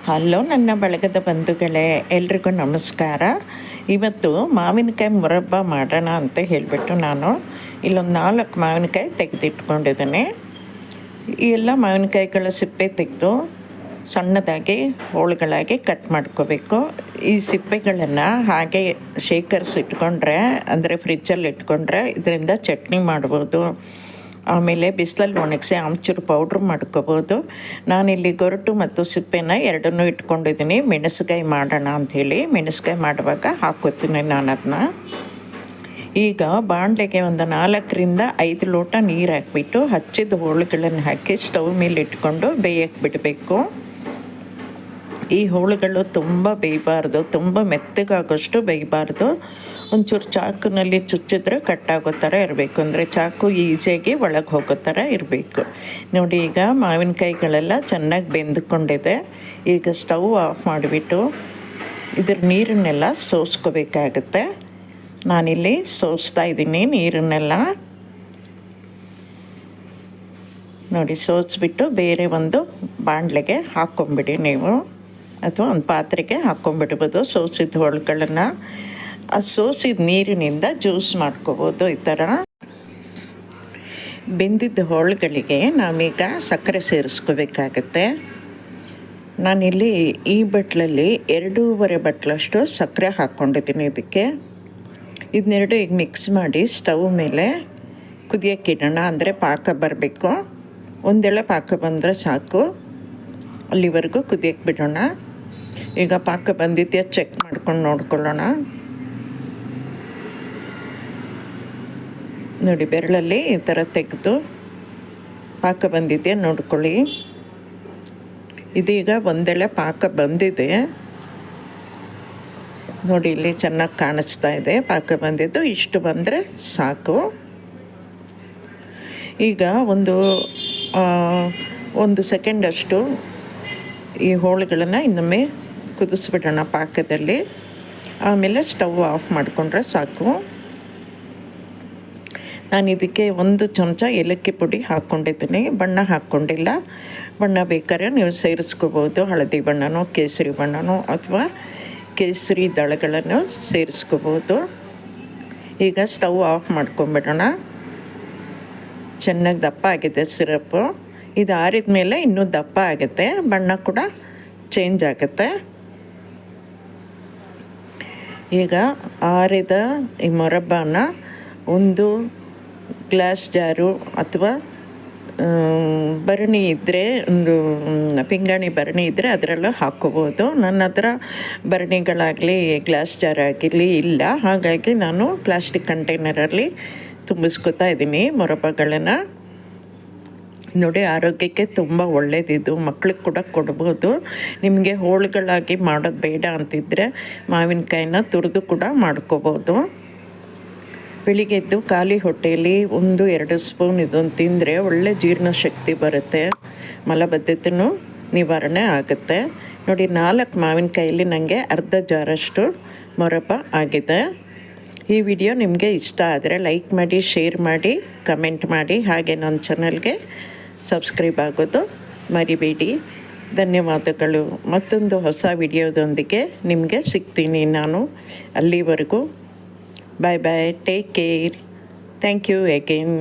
Hello ನನ್ನ ಬಳಗದ ಬಂಧುಗಳೇ, ಎಲ್ರಿಗೂ ನಮಸ್ಕಾರ. ಇವತ್ತು ಮಾವಿನಕಾಯಿ ಮುರಬ್ಬ ಮಾಡೋಣ ಅಂತ ಹೇಳಿಬಿಟ್ಟು ನಾನು ಇಲ್ಲೊಂದು 4 ಮಾವಿನಕಾಯಿ ತೆಗೆದಿಟ್ಕೊಂಡಿದ್ದೇನೆ. ಈ ಎಲ್ಲ ಮಾವಿನಕಾಯಿಗಳ ಸಿಪ್ಪೆ ತೆಗೆದು ಸಣ್ಣದಾಗಿ ಹೋಳುಗಳಾಗಿ ಕಟ್ ಮಾಡ್ಕೋಬೇಕು. ಈ ಸಿಪ್ಪೆಗಳನ್ನು ಹಾಗೆ ಶೇಖರಿಸಿಟ್ಕೊಂಡ್ರೆ, ಅಂದರೆ ಫ್ರಿಜ್ಜಲ್ಲಿ ಇಟ್ಕೊಂಡ್ರೆ ಇದರಿಂದ ಚಟ್ನಿ ಮಾಡ್ಬೋದು. ಆಮೇಲೆ ಬಿಸಿಲಲ್ಲಿ ಒಣಗಿಸಿ ಆಮ್ಚೂರು ಪೌಡ್ರ್ ಮಾಡ್ಕೋಬೋದು. ನಾನಿಲ್ಲಿ ಗೊರಟು ಮತ್ತು ಸಿಪ್ಪೆನ ಎರಡನ್ನೂ ಇಟ್ಕೊಂಡಿದ್ದೀನಿ. ಮೆಣಸಿಕಾಯಿ ಮಾಡೋಣ ಅಂಥೇಳಿ ಮೆಣಸಿಕಾಯಿ ಮಾಡುವಾಗ ಹಾಕೋತೀನಿ ನಾನು ಅದನ್ನ. ಈಗ ಬಾಣಲೆಗೆ ಒಂದು 4-5 ಲೋಟ ನೀರು ಹಾಕಿಬಿಟ್ಟು ಹಚ್ಚಿದ ಹೋಳುಗಳನ್ನು ಹಾಕಿ ಸ್ಟವ್ ಮೇಲೆ ಇಟ್ಕೊಂಡು ಬೇಯಕ್ಕೆ ಬಿಡಬೇಕು. ಈ ಹೋಳುಗಳು ತುಂಬ ಬೇಯಬಾರ್ದು, ತುಂಬ ಮೆತ್ತಗಾಗೋಷ್ಟು ಬೇಯಬಾರ್ದು. ಒಂಚೂರು ಚಾಕುನಲ್ಲಿ ಚುಚ್ಚಿದ್ರೆ ಕಟ್ಟಾಗೋ ಥರ ಇರಬೇಕು, ಅಂದರೆ ಚಾಕು ಈಸಿಯಾಗಿ ಒಳಗೆ ಹೋಗೋ ಥರ ಇರಬೇಕು. ನೋಡಿ, ಈಗ ಮಾವಿನಕಾಯಿಗಳೆಲ್ಲ ಚೆನ್ನಾಗಿ ಬೆಂದುಕೊಂಡಿದೆ. ಈಗ ಸ್ಟವ್ ಆಫ್ ಮಾಡಿಬಿಟ್ಟು ಇದ್ರ ನೀರನ್ನೆಲ್ಲ ಸೋಸ್ಕೋಬೇಕಾಗತ್ತೆ. ನಾನಿಲ್ಲಿ ಸೋಸ್ತಾ ಇದ್ದೀನಿ ನೀರನ್ನೆಲ್ಲ. ನೋಡಿ, ಸೋಸಿಬಿಟ್ಟು ಬೇರೆ ಒಂದು ಬಾಣಲೆಗೆ ಹಾಕ್ಕೊಂಬಿಡಿ ನೀವು, ಅಥವಾ ಒಂದು ಪಾತ್ರೆಗೆ ಹಾಕ್ಕೊಂಬಿಡ್ಬೋದು ಸೋಸಿದ ಹೋಳುಗಳನ್ನು. ಆ ಸೋಸಿದ ನೀರಿನಿಂದ ಜ್ಯೂಸ್ ಮಾಡ್ಕೋಬೋದು. ಈ ಥರ ಬೆಂದಿದ್ದ ಹೋಳುಗಳಿಗೆ ನಾವೀಗ ಸಕ್ಕರೆ ಸೇರಿಸ್ಕೋಬೇಕಾಗತ್ತೆ. ನಾನಿಲ್ಲಿ ಈ ಬಟ್ಲಲ್ಲಿ 2.5 ಬಟ್ಲಷ್ಟು ಸಕ್ಕರೆ ಹಾಕ್ಕೊಂಡಿದ್ದೀನಿ ಇದಕ್ಕೆ. ಇದನ್ನೆರಡು ಈಗ ಮಿಕ್ಸ್ ಮಾಡಿ ಸ್ಟವ್ ಮೇಲೆ ಕುದಿಯೋಕ್ಕಿಡೋಣ. ಅಂದರೆ ಪಾಕ ಬರಬೇಕು. ಒಂದೆಳೆ ಪಾಕ ಬಂದರೆ ಸಾಕು, ಅಲ್ಲಿವರೆಗೂ ಕುದಿಯಕ್ಕೆ ಬಿಡೋಣ. ಈಗ ಪಾಕ ಬಂದಿದೆಯಾ ಚೆಕ್ ಮಾಡ್ಕೊಂಡು ನೋಡ್ಕೊಳ್ಳೋಣ. ನೋಡಿ, ಬೆರಳಲ್ಲಿ ಈ ಥರ ತೆಗೆದು ಪಾಕ ಬಂದಿದೆಯಾ ನೋಡ್ಕೊಳ್ಳಿ. ಇದೀಗ ಒಂದೆಳೆ ಪಾಕ ಬಂದಿದೆ ನೋಡಿ, ಇಲ್ಲಿ ಚೆನ್ನಾಗಿ ಕಾಣಿಸ್ತಾ ಇದೆ ಪಾಕ ಬಂದಿದ್ದು. ಇಷ್ಟು ಬಂದರೆ ಸಾಕು. ಈಗ ಒಂದು ಸೆಕೆಂಡಷ್ಟು ಈ ಹೋಳುಗಳನ್ನು ಇನ್ನೊಮ್ಮೆ ಕುದಿಸ್ಬಿಡೋಣ ಪಾಕದಲ್ಲಿ. ಆಮೇಲೆ ಸ್ಟವ್ ಆಫ್ ಮಾಡಿಕೊಂಡ್ರೆ ಸಾಕು. ನಾನು ಇದಕ್ಕೆ 1 ಚಮಚ ಏಲಕ್ಕಿ ಪುಡಿ ಹಾಕ್ಕೊಂಡಿದ್ದೀನಿ, ಬಣ್ಣ ಹಾಕ್ಕೊಂಡಿಲ್ಲ. ಬಣ್ಣ ಬೇಕಾದ್ರೆ ನೀವು ಸೇರಿಸ್ಕೋಬೋದು, ಹಳದಿ ಬಣ್ಣನೋ ಕೇಸರಿ ಬಣ್ಣನೋ ಅಥವಾ ಕೇಸರಿ ದಳಗಳನ್ನು ಸೇರಿಸ್ಕೋಬೋದು. ಈಗ ಸ್ಟವ್ ಆಫ್ ಮಾಡ್ಕೊಂಬಿಡೋಣ. ಚೆನ್ನಾಗಿ ದಪ್ಪ ಆಗಿದೆ ಸಿರಪ್ಪು. ಇದು ಆರಿದ ಮೇಲೆ ಇನ್ನೂ ದಪ್ಪ ಆಗುತ್ತೆ, ಬಣ್ಣ ಕೂಡ ಚೇಂಜ್ ಆಗುತ್ತೆ. ಈಗ ಆರಿದ ಈ ಮೊರಬ್ಬನ ಒಂದು ಗ್ಲಾಸ್ ಜಾರು ಅಥವಾ ಭರಣಿ ಇದ್ದರೆ, ಒಂದು ಪಿಂಗಾಣಿ ಭರಣಿ ಇದ್ದರೆ ಅದರಲ್ಲೂ ಹಾಕ್ಕೋಬೋದು. ನನ್ನ ಹತ್ರ ಭರಣಿಗಳಾಗಲಿ ಗ್ಲಾಸ್ ಜಾರ್ ಆಗಿರಲಿ ಇಲ್ಲ, ಹಾಗಾಗಿ ನಾನು ಪ್ಲಾಸ್ಟಿಕ್ ಕಂಟೈನರಲ್ಲಿ ತುಂಬಿಸ್ಕೊತಾ ಇದ್ದೀನಿ ಮೊರಬ್ಬಗಳನ್ನು. ನೋಡಿ, ಆರೋಗ್ಯಕ್ಕೆ ತುಂಬ ಒಳ್ಳೆಯದಿದು, ಮಕ್ಳಿಗೆ ಕೂಡ ಕೊಡ್ಬೋದು. ನಿಮಗೆ ಹೋಳುಗಳಾಗಿ ಮಾಡೋದು ಬೇಡ ಅಂತಿದ್ದರೆ ಮಾವಿನಕಾಯಿನ ತುರಿದು ಕೂಡ ಮಾಡ್ಕೋಬೋದು. ಬೆಳಿಗ್ಗೆ ಎದ್ದು ಖಾಲಿ ಹೊಟ್ಟೆಯಲ್ಲಿ 1-2 ಸ್ಪೂನ್ ಇದನ್ನು ತಿಂದರೆ ಒಳ್ಳೆ ಜೀರ್ಣ ಶಕ್ತಿ ಬರುತ್ತೆ, ಮಲಬದ್ಧತೆಯೂ ನಿವಾರಣೆ ಆಗುತ್ತೆ. ನೋಡಿ, 4 ಮಾವಿನಕಾಯಲ್ಲಿ ನನಗೆ ಅರ್ಧ ಜಾರಷ್ಟು ಮೊರಬ್ಬ ಆಗಿದೆ. ಈ ವಿಡಿಯೋ ನಿಮಗೆ ಇಷ್ಟ ಆದರೆ ಲೈಕ್ ಮಾಡಿ, ಶೇರ್ ಮಾಡಿ, ಕಮೆಂಟ್ ಮಾಡಿ, ಹಾಗೆ ನನ್ನ ಚಾನಲ್ಗೆ ಸಬ್ಸ್ಕ್ರೈಬ್ ಆಗೋದು ಮರಿಬೇಡಿ. ಧನ್ಯವಾದಗಳು. ಮತ್ತೊಂದು ಹೊಸ ವಿಡಿಯೋದೊಂದಿಗೆ ನಿಮಗೆ ಸಿಗ್ತೀನಿ ನಾನು. ಅಲ್ಲಿವರೆಗೂ bye bye, take care. Thank you again.